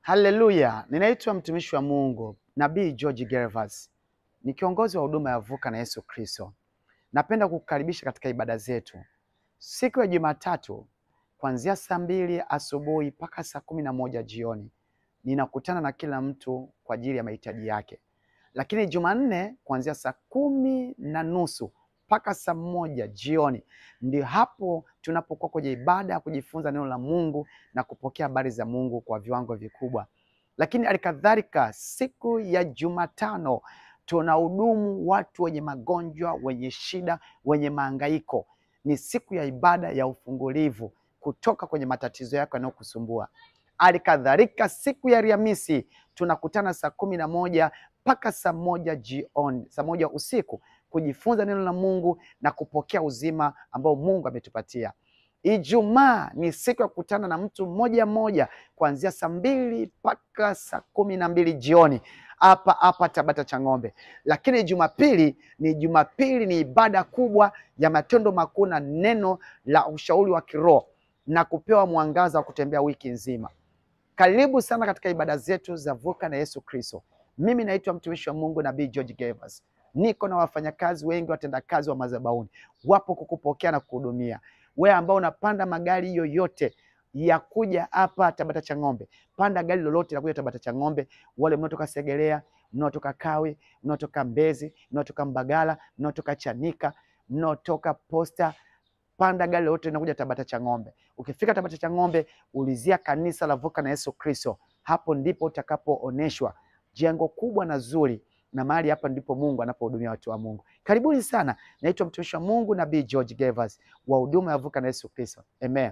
Haleluya, ninaitwa mtumishi wa Mungu, Nabii George Gervas. Ni kiongozi wa huduma ya Vuka na Yesu Kristo. Napenda kukukaribisha katika ibada zetu. Siku ya Jumatatu, kuanzia saa 2 asubuhi mpaka saa 11 jioni. Ninakutana na kila mtu kwa ajili ya mahitaji yake. Lakini Jumanne, kuanzia saa 10:30 mpaka saa 1 jioni, ndio hapo tunapokuwa kwenye ibada ya kujifunza neno la Mungu na kupokea habari za Mungu kwa viwango vikubwa. Lakini alikadhalika siku ya Jumatano tunahudumu watu wenye magonjwa, wenye shida, wenye mahangaiko. Ni siku ya ibada ya ufungulivu kutoka kwenye matatizo yako yanayokusumbua. Alikadhalika siku ya Alhamisi tunakutana saa 11 mpaka saa 1 jioni, saa 1 usiku kujifunza neno la Mungu na kupokea uzima ambao Mungu ametupatia. Ijumaa ni siku ya kukutana na mtu mmoja mmoja kuanzia saa 2 mpaka saa 12 jioni hapa Tabata Chang'ombe. Lakini Jumapili ni ibada kubwa ya matendo makuu na neno la ushauri wa kiroho na kupewa mwangaza wa kutembea wiki nzima. Karibu sana katika ibada zetu za Vuka na Yesu Kristo. Mimi naitwa mtumishi wa Mungu Nabii George Gervas. Niko na wafanyakazi wengi, watendakazi wa madhabahuni wapo kukupokea na kuhudumia. Wewe ambao unapanda magari yoyote ya kuja hapa Tabata Chang'ombe, panda gari lolote la kuja Tabata Chang'ombe. Wale mnaotoka Segerea, mnaotoka Kawe, mnaotoka Mbezi, mnaotoka Mbagala, mnaotoka Chanika, mnaotoka Posta, panda gari lolote linakuja Tabata Chang'ombe. Ukifika Tabata Chang'ombe, ulizia kanisa la Vuka na Yesu Kristo. Hapo ndipo utakapooneshwa jengo kubwa na zuri, na mahali hapa ndipo Mungu anapohudumia watu wa Mungu. Karibuni sana. Naitwa mtumishi wa Mungu Nabii George Gervas wa huduma ya Vuka na Yesu Kristo. Amen.